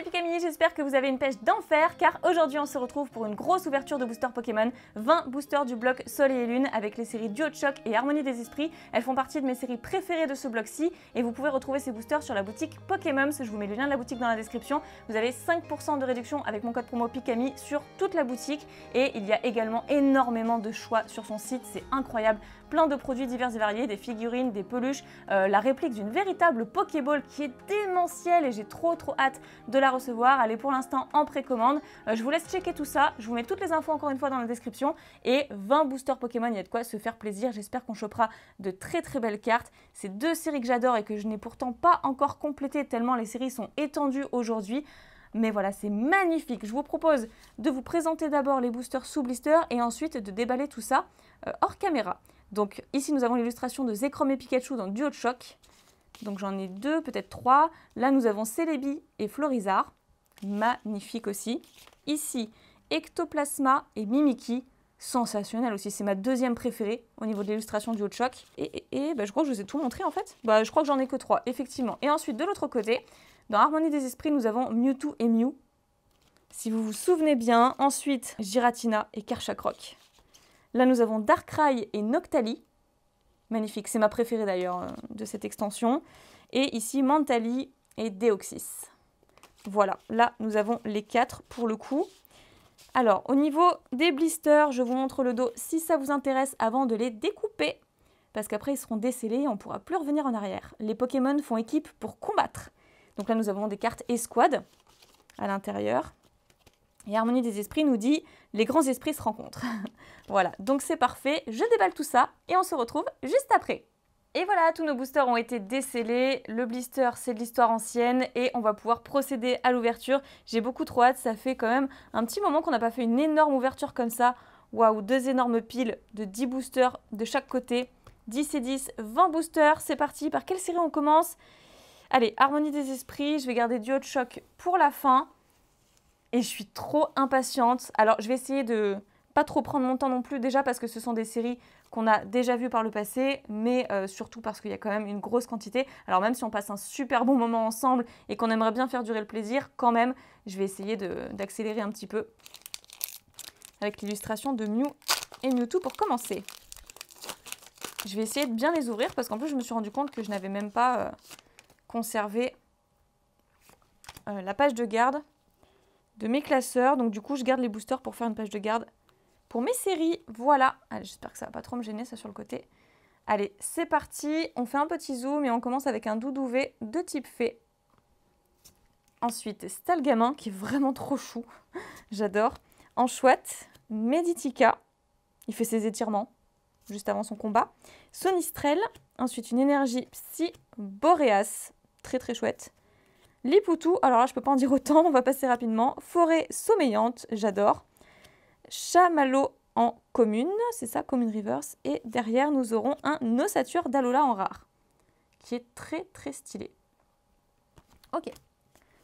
c'est Pikami, j'espère que vous avez une pêche d'enfer car aujourd'hui on se retrouve pour une grosse ouverture de boosters Pokémon, 20 boosters du bloc Soleil et Lune avec les séries Duo de Choc et Harmonie des Esprits. Elles font partie de mes séries préférées de ce bloc-ci et vous pouvez retrouver ces boosters sur la boutique Pokémon. Je vous mets le lien de la boutique dans la description. Vous avez 5% de réduction avec mon code promo Pikami sur toute la boutique et il y a également énormément de choix sur son site, c'est incroyable. Plein de produits divers et variés, des figurines, des peluches, la réplique d'une véritable Pokéball qui est démentielle et j'ai trop hâte de la recevoir. Elle est pour l'instant en précommande. Je vous laisse checker tout ça. Je vous mets toutes les infos encore une fois dans la description. Et 20 boosters Pokémon, il y a de quoi se faire plaisir. J'espère qu'on chopera de très belles cartes. C'est deux séries que j'adore et que je n'ai pourtant pas encore complétées tellement les séries sont étendues aujourd'hui. Mais voilà, c'est magnifique. Je vous propose de vous présenter d'abord les boosters sous blister et ensuite de déballer tout ça hors caméra. Donc ici nous avons l'illustration de Zekrom et Pikachu dans Duo de Choc. Donc j'en ai deux, peut-être trois. Là nous avons Celebi et Florizard. Magnifique aussi. Ici, Ectoplasma et Mimikyu. Sensationnel aussi, c'est ma deuxième préférée au niveau de l'illustration Duo de Choc. Et je crois que je vous ai tout montré en fait. Je crois que j'en ai que trois, effectivement. Et ensuite de l'autre côté, dans Harmonie des Esprits, nous avons Mewtwo et Mew. Si vous vous souvenez bien, ensuite Giratina et Karchakroc. Là, nous avons Darkrai et Noctali. Magnifique, c'est ma préférée d'ailleurs de cette extension. Et ici, Mantali et Deoxys. Voilà, là, nous avons les quatre pour le coup. Alors, au niveau des blisters, je vous montre le dos si ça vous intéresse avant de les découper. Parce qu'après, ils seront décellés et on ne pourra plus revenir en arrière. Les Pokémon font équipe pour combattre. Donc là, nous avons des cartes Escouade à l'intérieur. Et Harmonie des Esprits nous dit « Les grands esprits se rencontrent ». Voilà, donc c'est parfait. Je déballe tout ça et on se retrouve juste après. Et voilà, tous nos boosters ont été décellés. Le blister, c'est de l'histoire ancienne et on va pouvoir procéder à l'ouverture. J'ai beaucoup trop hâte, ça fait quand même un petit moment qu'on n'a pas fait une énorme ouverture comme ça. Waouh, deux énormes piles de 10 boosters de chaque côté. 10 et 10, 20 boosters, c'est parti. Par quelle série on commence? Allez, Harmonie des Esprits, je vais garder Duo de Choc pour la fin. Et je suis trop impatiente. Alors, je vais essayer de pas trop prendre mon temps non plus, déjà parce que ce sont des séries qu'on a déjà vues par le passé, mais surtout parce qu'il y a quand même une grosse quantité. Alors, même si on passe un super bon moment ensemble et qu'on aimerait bien faire durer le plaisir, quand même, je vais essayer d'accélérer un petit peu avec l'illustration de Mew et Mewtwo pour commencer. Je vais essayer de bien les ouvrir parce qu'en plus, je me suis rendu compte que je n'avais même pas conservé la page de garde de mes classeurs. Donc du coup, je garde les boosters pour faire une page de garde pour mes séries. Voilà. J'espère que ça va pas trop me gêner, ça sur le côté. Allez, c'est parti. On fait un petit zoom et on commence avec un Doudouvé de type fée. Ensuite, Stalgamin, qui est vraiment trop chou. J'adore. Enchouette, Meditika. Il fait ses étirements juste avant son combat. Sonistrel. Ensuite, une énergie Psy Boreas. Très chouette. Lipoutou, alors là je peux pas en dire autant, on va passer rapidement. Forêt sommeillante, j'adore. Chamallow en commune, c'est ça, commune reverse. Et derrière nous aurons un Ossature d'Alola en rare, qui est très stylé. Ok,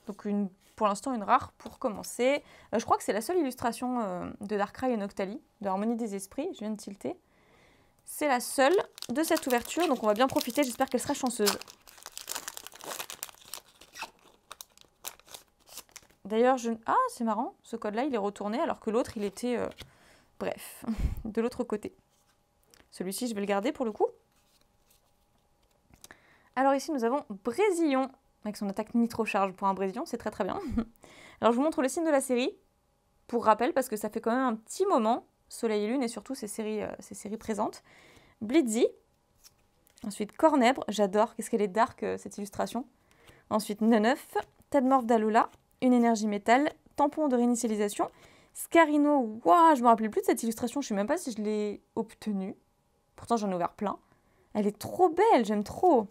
donc pour l'instant une rare pour commencer. Je crois que c'est la seule illustration de Darkrai et Noctali, de Harmonie des Esprits, je viens de tilter. C'est la seule de cette ouverture, donc on va bien profiter, j'espère qu'elle sera chanceuse. D'ailleurs, ah, c'est marrant, ce code-là, il est retourné alors que l'autre, il était, bref, de l'autre côté. Celui-ci, je vais le garder pour le coup. Alors ici, nous avons Brésillon, avec son attaque nitro-charge pour un Brésillon, c'est très bien. Alors, je vous montre le signe de la série, pour rappel, parce que ça fait quand même un petit moment, Soleil et Lune, et surtout ces séries présentes. Blitzy, ensuite Cornèbre, j'adore, qu'est-ce qu'elle est dark, cette illustration. Ensuite, Neneuf, Tadmorph d'Alola, une énergie métal, tampon de réinitialisation, Scarino, waouh, je me rappelais plus de cette illustration, je ne sais même pas si je l'ai obtenue. Pourtant, j'en ai ouvert plein. Elle est trop belle, j'aime trop.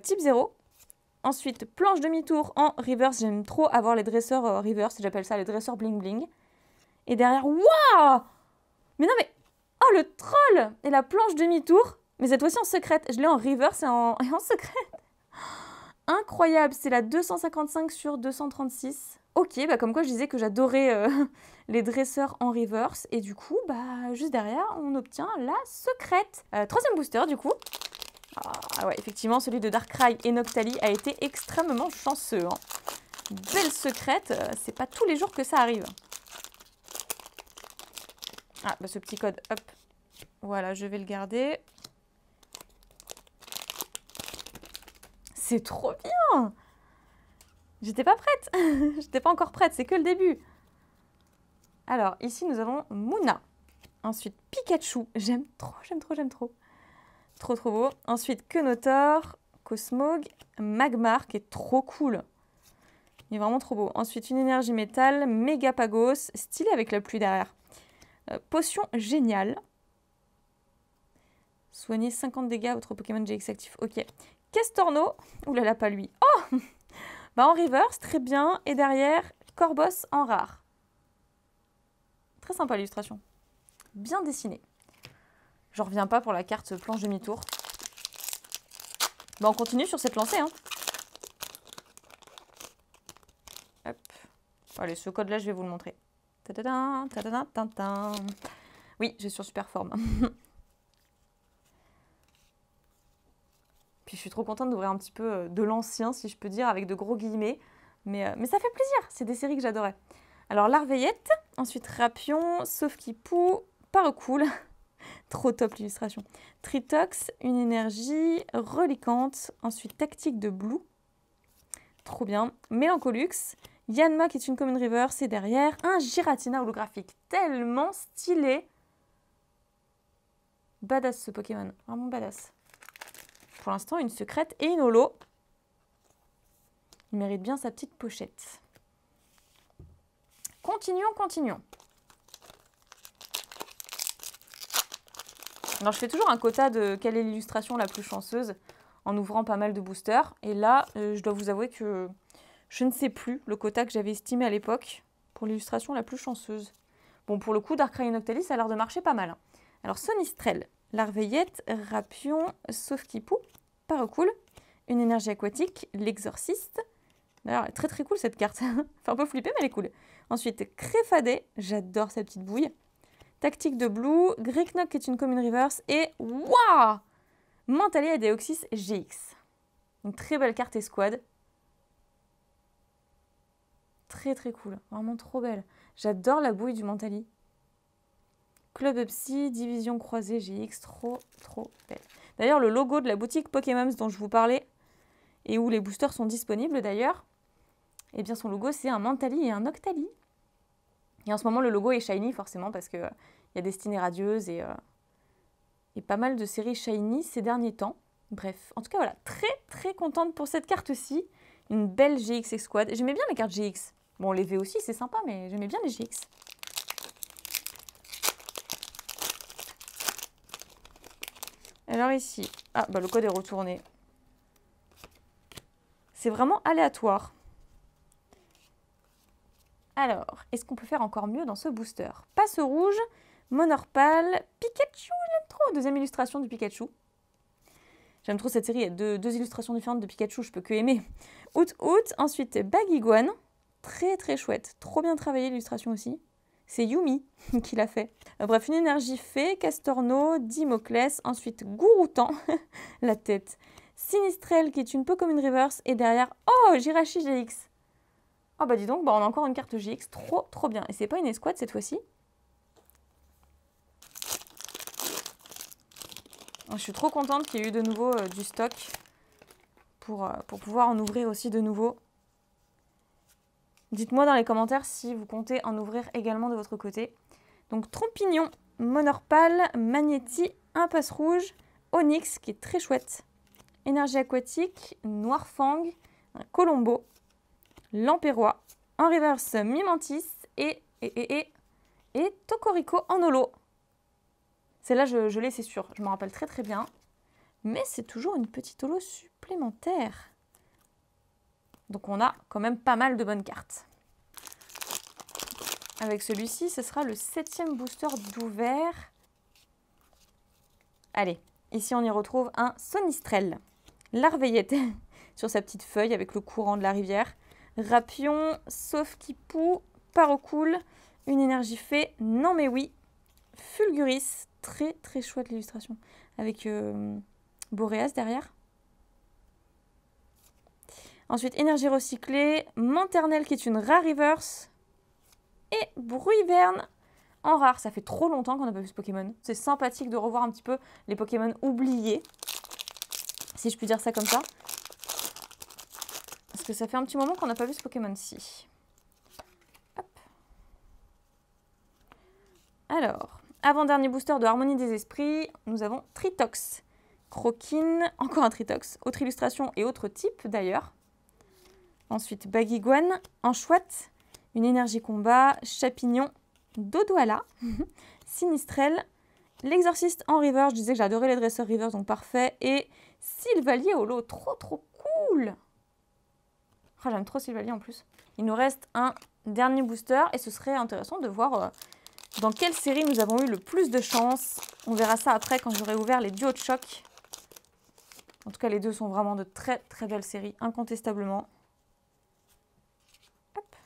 Type 0. Ensuite, planche demi-tour en reverse, j'aime trop avoir les dresseurs reverse, j'appelle ça les dresseurs bling bling. Et derrière, waouh! Mais non mais, oh le troll! Et la planche demi-tour, mais cette fois-ci en secrète, je l'ai en reverse et en secrète. Incroyable, c'est la 255 sur 236. Ok, comme quoi je disais que j'adorais les dresseurs en reverse. Et du coup, juste derrière, on obtient la secrète. Troisième booster, du coup. Ah ouais, effectivement, celui de Darkrai et Noctali a été extrêmement chanceux. belle secrète. C'est pas tous les jours que ça arrive. Ah, bah ce petit code, hop. Voilà, je vais le garder. C'est trop bien! J'étais pas prête. J'étais pas encore prête, c'est que le début. Alors, ici, nous avons Mouna. Ensuite, Pikachu. J'aime trop, j'aime trop, j'aime trop. Trop, trop beau. Ensuite, Kenotor, Cosmog, Magmar, qui est trop cool. Il est vraiment trop beau. Ensuite, une énergie métal, Megapagos, stylé avec la pluie derrière. Potion géniale. Soigner 50 dégâts à votre Pokémon GX actif. Ok. Castorno. Ouh là là, pas lui. Oh! Bah en reverse, très bien. Et derrière, Corboss en rare. Très sympa l'illustration. Bien dessiné. J'en reviens pas pour la carte planche demi-tour. Bah on continue sur cette lancée. Hein. Hop. Allez, ce code-là, je vais vous le montrer. Ta-da-da, ta-da-da, ta-da. Oui, j'ai sur super forme. Puis je suis trop contente d'ouvrir un petit peu de l'ancien, si je peux dire, avec de gros guillemets. Mais ça fait plaisir, c'est des séries que j'adorais. Alors, Larveillette, ensuite Rapion, Sauf-qui-Pou, Paracool. Trop top l'illustration. Tritox, une énergie, Relicante, ensuite Tactique de Blue. Trop bien. Mélancolux, Yanma qui est une Common Reverse, et derrière, un Giratina holographique. Tellement stylé. Badass ce Pokémon, vraiment badass. Pour l'instant, une secrète et une holo. Il mérite bien sa petite pochette. Continuons, continuons. Alors, je fais toujours un quota de quelle est l'illustration la plus chanceuse en ouvrant pas mal de boosters. Et là, je dois vous avouer que je ne sais plus le quota que j'avais estimé à l'époque pour l'illustration la plus chanceuse. Bon, pour le coup, Darkrai et Noctalis, ça a l'air de marcher pas mal. Alors, Sonistrel, Larveillette, Rapion, Sauf-qui-Pou, Paracool, une énergie aquatique, l'Exorciste. D'ailleurs, elle est très très cool cette carte. Fait un peu flipper, mais elle est cool. Ensuite, Créfadé, j'adore sa petite bouille. Tactique de Blue, Greyknock qui est une Common Reverse, et waouh, Mantalia et Deoxys GX. Une très belle carte escouade. Très très cool, vraiment trop belle. J'adore la bouille du Mantali. Club Psy, Division Croisée GX, trop trop belle. D'ailleurs, le logo de la boutique Pokémon dont je vous parlais, et où les boosters sont disponibles d'ailleurs, eh bien son logo c'est un Mantali et un Noctali. Et en ce moment le logo est shiny forcément parce qu'il y a Destinée Radieuse et pas mal de séries shiny ces derniers temps. Bref, en tout cas voilà, très très contente pour cette carte-ci. Une belle GX Escouade. J'aimais bien les cartes GX. Bon, les V aussi c'est sympa, mais j'aimais bien les GX. Alors ici, ah bah le code est retourné. C'est vraiment aléatoire. Alors, est-ce qu'on peut faire encore mieux dans ce booster? Passe rouge, Monorpal, Pikachu, j'aime trop. Deuxième illustration du Pikachu. J'aime trop cette série, il y a deux illustrations différentes de Pikachu, je peux que aimer. Out, ensuite Bagiguan, très très chouette, trop bien travaillé l'illustration aussi. C'est Yumi qui l'a fait. Bref, une énergie fée, Castorno, Dimoclès, ensuite Gouroutan, la tête. Sinistrel qui est une Pokémon Reverse, et derrière, oh, Jirachi GX. Oh bah dis donc, bah on a encore une carte GX, trop trop bien. Et c'est pas une escouade cette fois-ci. Je suis trop contente qu'il y ait eu de nouveau du stock pour pouvoir en ouvrir aussi de nouveau. Dites-moi dans les commentaires si vous comptez en ouvrir également de votre côté. Donc Trompignon, Monorpal, Magnéti, un passe rouge, Onyx qui est très chouette, Énergie aquatique, Noirfang, Colombo, Lampérois, en reverse Mimantis et Tokorico en holo. Celle-là, je l'ai, c'est sûr. Je m'en rappelle très très bien. Mais c'est toujours une petite holo supplémentaire. Donc on a quand même pas mal de bonnes cartes. Avec celui-ci, ce sera le 7e booster d'ouvert. Allez, ici on y retrouve un Sonistrel. Larveillette sur sa petite feuille avec le courant de la rivière. Rapion, Sauf-qui-Pou, Paracool, une énergie fée, non mais oui. Fulguris, très très chouette l'illustration. Avec Boréas derrière. Ensuite, énergie recyclée, Manternelle qui est une rare reverse. Et Bruiverne en rare. Ça fait trop longtemps qu'on n'a pas vu ce Pokémon. C'est sympathique de revoir un petit peu les Pokémon oubliés. Si je puis dire ça comme ça. Parce que ça fait un petit moment qu'on n'a pas vu ce Pokémon-ci. Hop. Alors, avant-dernier booster de Harmonie des Esprits, nous avons Tritox. Croquine, encore un Tritox. Autre illustration et autre type d'ailleurs. Ensuite, Baguiguane, Anchouette, une énergie combat, Chapignon, Dodoala, Sinistrel, l'Exorciste en River. Je disais que j'adorais les dresseurs River, donc parfait. Et Sylvalier au lot, trop cool. Oh, j'aime trop Sylvalier en plus. Il nous reste un dernier booster et ce serait intéressant de voir dans quelle série nous avons eu le plus de chance. On verra ça après quand j'aurai ouvert les duos de choc. En tout cas, les deux sont vraiment de très belles séries, incontestablement. Hop.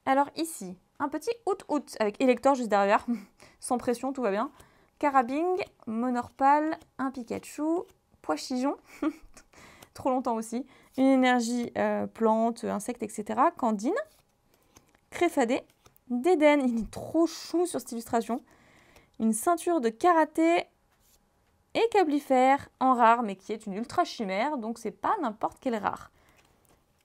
Alors ici, un petit out avec Elector juste derrière. Sans pression, tout va bien. Carabing, Monorpal, un Pikachu, Poichijon. Trop longtemps aussi. Une énergie plante, insecte, etc. Candine, Créfadé, Déden, il est trop chou sur cette illustration. Une ceinture de karaté et Cablifère en rare, mais qui est une ultra chimère, donc c'est pas n'importe quelle rare.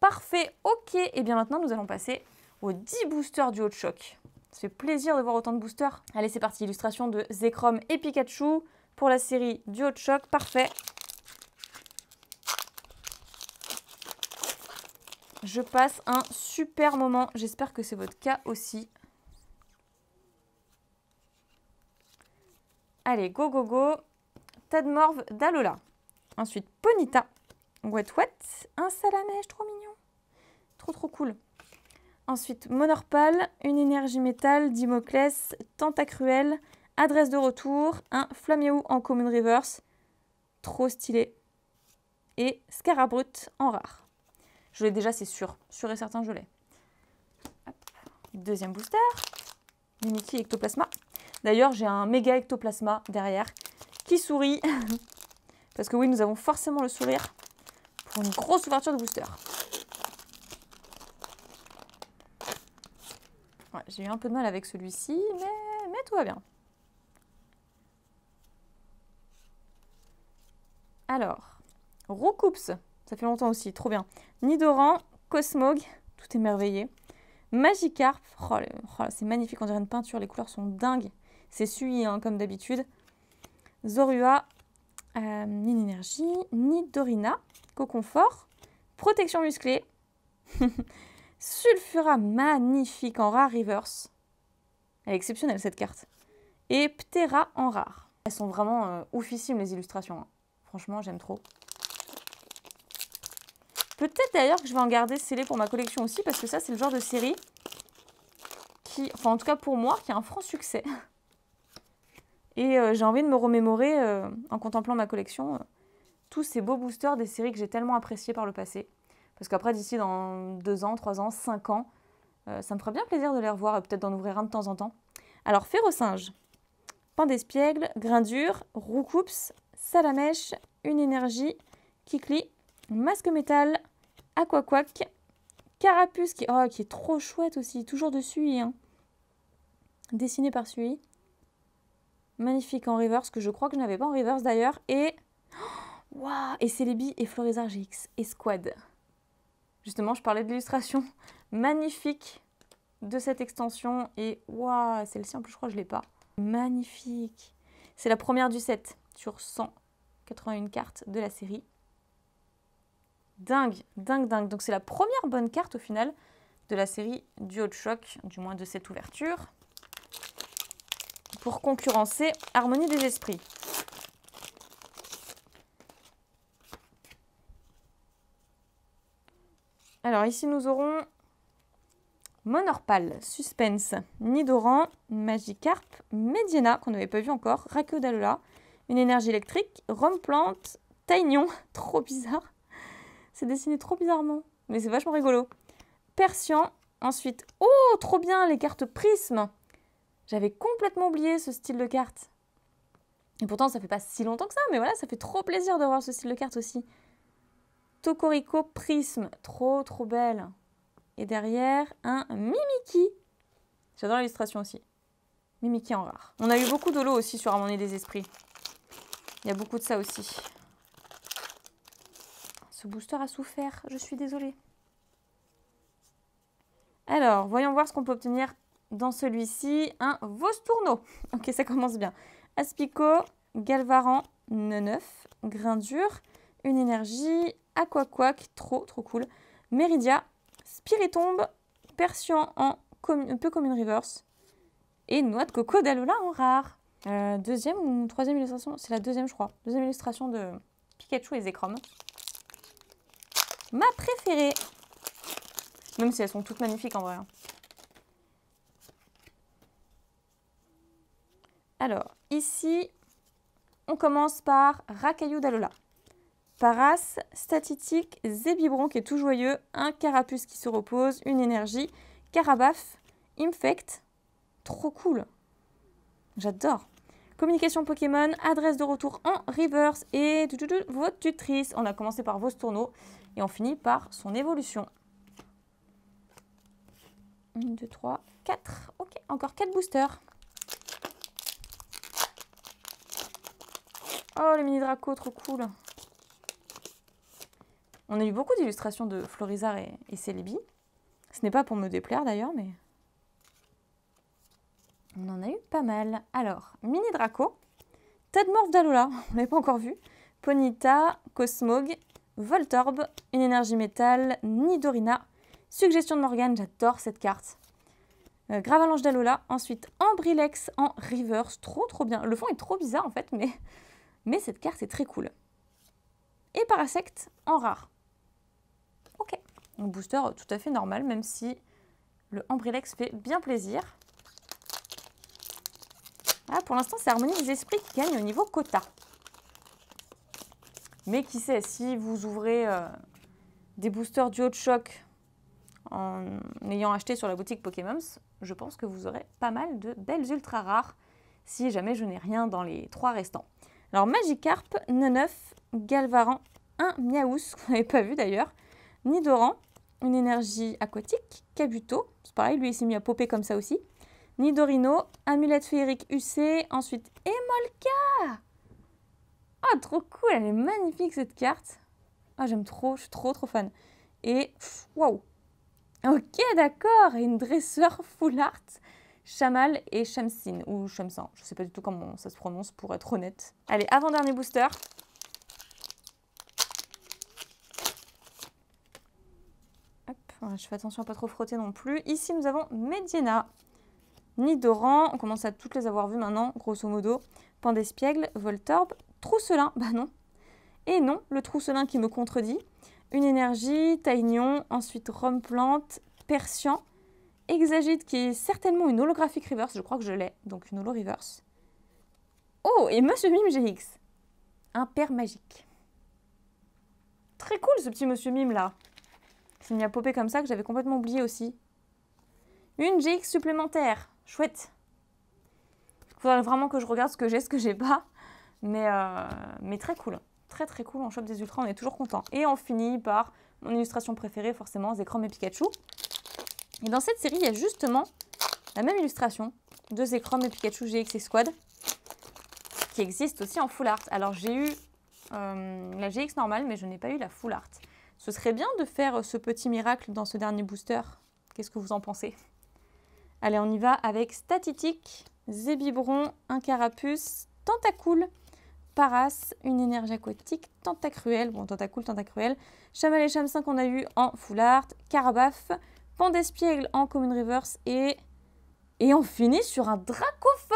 Parfait, ok. Et bien maintenant, nous allons passer aux 10 boosters du haut de choc. Ça fait plaisir de voir autant de boosters. Allez, c'est parti. Illustration de Zekrom et Pikachu pour la série du haut de choc. Parfait. Je passe un super moment. J'espère que c'est votre cas aussi. Allez, go, go, go. Tadmorve d'Alola. Ensuite, Ponyta. Wet, un Salamèche, trop mignon. Trop cool. Ensuite, Monorpal, une énergie métal, Dimoclès, Tentacruel, adresse de retour, un Flaméou en common reverse. Trop stylé. Et Scarabrut en rare. Je l'ai déjà, c'est sûr. Sûr et certain, je l'ai. Deuxième booster. Unity Ectoplasma. D'ailleurs, j'ai un méga Ectoplasma derrière qui sourit. Parce que oui, nous avons forcément le sourire pour une grosse ouverture de booster. Ouais, j'ai eu un peu de mal avec celui-ci, mais tout va bien. Alors, Roucoups, ça fait longtemps aussi, trop bien. Nidoran, Cosmog, tout émerveillé. Magikarp, oh, c'est magnifique, on dirait une peinture, les couleurs sont dingues. C'est suivi, hein, comme d'habitude. Zorua, Ninénergie, Nidorina, Coconfort, Protection musclée. Sulfura, magnifique en rare reverse. Elle est exceptionnelle cette carte. Et Ptera en rare. Elles sont vraiment oufissimes les illustrations. Hein. Franchement, j'aime trop. Peut-être d'ailleurs que je vais en garder scellé pour ma collection aussi, parce que ça, c'est le genre de série qui, enfin en tout cas pour moi, qui a un franc succès. Et j'ai envie de me remémorer, en contemplant ma collection, tous ces beaux boosters des séries que j'ai tellement appréciées par le passé. Parce qu'après, d'ici dans 2 ans, 3 ans, 5 ans, ça me ferait bien plaisir de les revoir et peut-être d'en ouvrir un de temps en temps. Alors, Férocinge, Pain d'Espiègle, Grindure, Roucoups, Salamèche, Une Énergie, Kikli, Masque Métal, Aquaquack, Carapuce qui est trop chouette aussi, toujours de Sui, hein. Dessiné par Sui. Magnifique en reverse, que je crois que je n'avais pas en reverse d'ailleurs. Et waouh, et Celebi et Florizard GX et Squad. Justement, je parlais de l'illustration magnifique de cette extension. Et waouh, celle-ci en plus, je crois que je ne l'ai pas. Magnifique. C'est la première du set sur 181 cartes de la série. Dingue. Donc c'est la première bonne carte au final de la série Duo de Choc, du moins de cette ouverture, pour concurrencer Harmonie des Esprits. Alors ici nous aurons Monorpal, Suspense, Nidoran, Magikarp, Mediena, qu'on n'avait pas vu encore, Rakio d'Alola, une énergie électrique, Romplante, Taignon, trop bizarre. C'est dessiné trop bizarrement, mais c'est vachement rigolo. Persian, ensuite, oh, trop bien, les cartes prisme. J'avais complètement oublié ce style de carte. Et pourtant, ça fait pas si longtemps que ça, mais voilà, ça fait trop plaisir de voir ce style de carte aussi. Tocorico Prisme, trop belle. Et derrière, un Mimikyu. J'adore l'illustration aussi. Mimikyu en rare. On a eu beaucoup d'holo aussi sur Harmonie des Esprits. Il y a beaucoup de ça aussi. Ce booster a souffert, je suis désolée. Alors, voyons voir ce qu'on peut obtenir dans celui-ci. Un Vostourno. Ok, ça commence bien. Aspico, Galvaran, Neneuf, Grain dur, une énergie, Aquaquac, trop cool. Meridia, Spiritombe, Persian en peu commune reverse. Et Noix de coco d'Alola en rare. Deuxième ou troisième illustration? C'est la deuxième, je crois. Deuxième illustration de Pikachu et Zekrom. Ma préférée. Même si elles sont toutes magnifiques en vrai. Alors, ici, on commence par Racaillou d'Alola. Paras, Statitique, Zébibron qui est tout joyeux, un Carapuce qui se repose, une énergie, Carabaf, Infect, trop cool. J'adore. Communication Pokémon, adresse de retour en reverse et votre tutrice. On a commencé par Vostourno et on finit par son évolution. 1, 2, 3, 4. Ok, encore 4 boosters. Oh, le mini Draco, trop cool. On a eu beaucoup d'illustrations de Florizarre et Celebi. Ce n'est pas pour me déplaire d'ailleurs, mais on en a eu pas mal. Alors, mini Draco, Tadmorph d'Alola, on l'avait pas encore vu. Ponyta, Cosmog, Voltorb, une énergie métal, Nidorina, Suggestion de Morgane, j'adore cette carte. Gravalanche d'Alola, ensuite Ambrilex en reverse, trop bien. Le fond est trop bizarre en fait, mais cette carte est très cool. Et Parasect en rare. Ok, un booster tout à fait normal, même si le Ambrilex fait bien plaisir. Ah, pour l'instant, c'est Harmonie des Esprits qui gagne au niveau quota. Mais qui sait, si vous ouvrez des boosters Duo de Choc en ayant acheté sur la boutique Pokémon, je pense que vous aurez pas mal de belles ultra rares si jamais je n'ai rien dans les 3 restants. Alors, Magikarp, Neneuf, Galvaran, un Miaous, qu'on n'avait pas vu d'ailleurs, Nidoran, une énergie aquatique, Kabuto, c'est pareil, lui il s'est mis à popper comme ça aussi, Nidorino, Amulette féerique UC, ensuite Emolga. Oh, trop cool, elle est magnifique cette carte. Ah, j'aime trop, je suis trop fan. Et, waouh. Ok, d'accord, et une dresseur full art, Chamal et Shamsin, ou Shamsin, je sais pas du tout comment ça se prononce pour être honnête. Allez, avant-dernier booster. Hop, je fais attention à pas trop frotter non plus. Ici, nous avons Mediena, Nidoran, on commence à toutes les avoir vues maintenant, grosso modo. Pandespiègle, Voltorb, Trousselin, bah non. Et non, le Trousselin qui me contredit. Une énergie, Taignon, ensuite Romplante, Persian, Exagite qui est certainement une holographique reverse, je crois que je l'ai, donc une holo reverse. Oh, et Monsieur Mime GX, un père magique. Très cool ce petit Monsieur Mime là. C'est mis à popper comme ça que j'avais complètement oublié aussi. Une GX supplémentaire, chouette. Il faudrait vraiment que je regarde ce que j'ai pas, mais très cool. Très cool, on chope des ultras, on est toujours content. Et on finit par mon illustration préférée, forcément, Zekrom et Pikachu. Et dans cette série, il y a justement la même illustration de Zekrom et Pikachu GX et Squad, qui existe aussi en full art. Alors j'ai eu la GX normale, mais je n'ai pas eu la full art. Ce serait bien de faire ce petit miracle dans ce dernier booster. Qu'est-ce que vous en pensez? Allez, on y va avec Statitique, Zébibron, un Carapuce, Tentacool, Paras, une énergie aquatique, Tentacruel, bon Tentacruel, Chamal et Shamsin qu'on a eu en full art, Carabaf, Pandespiègle en common reverse et on finit sur un Dracofeu.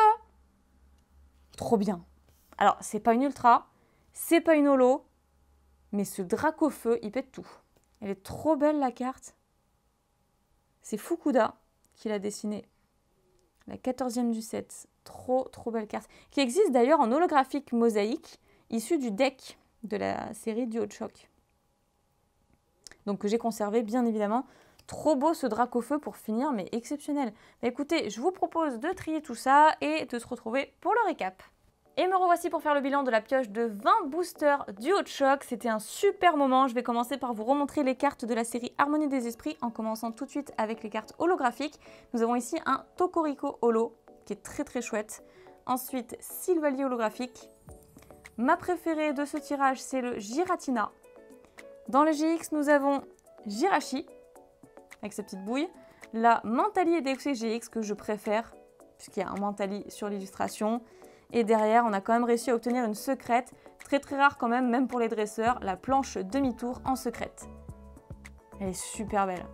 Trop bien. Alors, c'est pas une ultra, c'est pas une holo, mais ce Dracofeu, il pète tout. Elle est trop belle la carte. C'est Fukuda qui l'a dessinée. La 14e du set. Trop belle carte. Qui existe d'ailleurs en holographique mosaïque, issue du deck de la série Duo de Choc. Donc que j'ai conservé bien évidemment. Trop beau ce Dracofeu pour finir, mais exceptionnel. Bah, écoutez, je vous propose de trier tout ça et de se retrouver pour le récap. Et me revoici pour faire le bilan de la pioche de 20 boosters Duo de Choc. C'était un super moment. Je vais commencer par vous remontrer les cartes de la série Harmonie des Esprits en commençant tout de suite avec les cartes holographiques. Nous avons ici un Tokoriko Holo qui est très chouette. Ensuite, Sylvalie holographique. Ma préférée de ce tirage, c'est le Giratina. Dans le GX, nous avons Jirachi avec sa petite bouille. La Mentali EDXC GX que je préfère puisqu'il y a un Mentali sur l'illustration. Et derrière, on a quand même réussi à obtenir une secrète, très rare quand même, même pour les dresseurs, la planche demi-tour en secrète. Elle est super belle.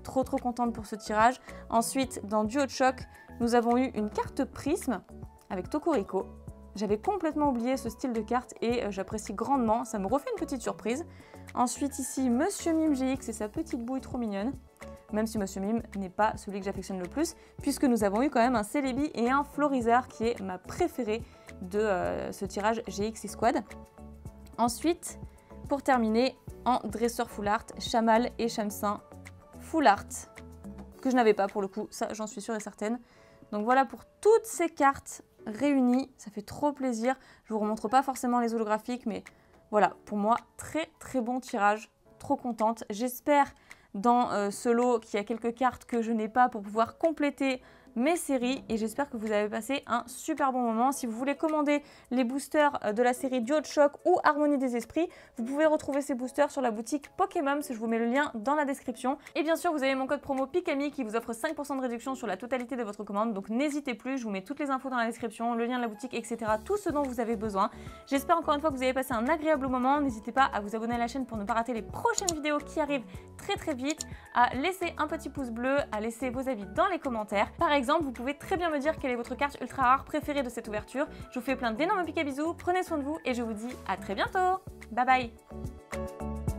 Trop contente pour ce tirage. Ensuite, dans Duo de Choc, nous avons eu une carte prisme avec Tokoriko. J'avais complètement oublié ce style de carte et j'apprécie grandement, ça me refait une petite surprise. Ensuite ici, Monsieur Mime GX et sa petite bouille trop mignonne. Même si Monsieur Mime n'est pas celui que j'affectionne le plus, puisque nous avons eu quand même un Celebi et un Florizard qui est ma préférée de ce tirage GX et Squad. Ensuite, pour terminer, en dresseur full art, Chamal et Shamsin full art, que je n'avais pas pour le coup, ça j'en suis sûre et certaine. Donc voilà pour toutes ces cartes réunies, ça fait trop plaisir. Je vous remontre pas forcément les holographiques, mais voilà, pour moi, très bon tirage, trop contente. J'espère dans ce lot qu'il y a quelques cartes que je n'ai pas pour pouvoir compléter mes séries et j'espère que vous avez passé un super bon moment. Si vous voulez commander les boosters de la série Duo de Choc ou Harmonie des Esprits, vous pouvez retrouver ces boosters sur la boutique Pokémon, je vous mets le lien dans la description. Et bien sûr, vous avez mon code promo PIKAMI qui vous offre 5% de réduction sur la totalité de votre commande, donc n'hésitez plus, je vous mets toutes les infos dans la description, le lien de la boutique, etc. Tout ce dont vous avez besoin. J'espère encore une fois que vous avez passé un agréable moment. N'hésitez pas à vous abonner à la chaîne pour ne pas rater les prochaines vidéos qui arrivent très vite, à laisser un petit pouce bleu, à laisser vos avis dans les commentaires. Par exemple, vous pouvez très bien me dire quelle est votre carte ultra rare préférée de cette ouverture. Je vous fais plein d'énormes pics à bisous, prenez soin de vous et je vous dis à très bientôt. Bye bye.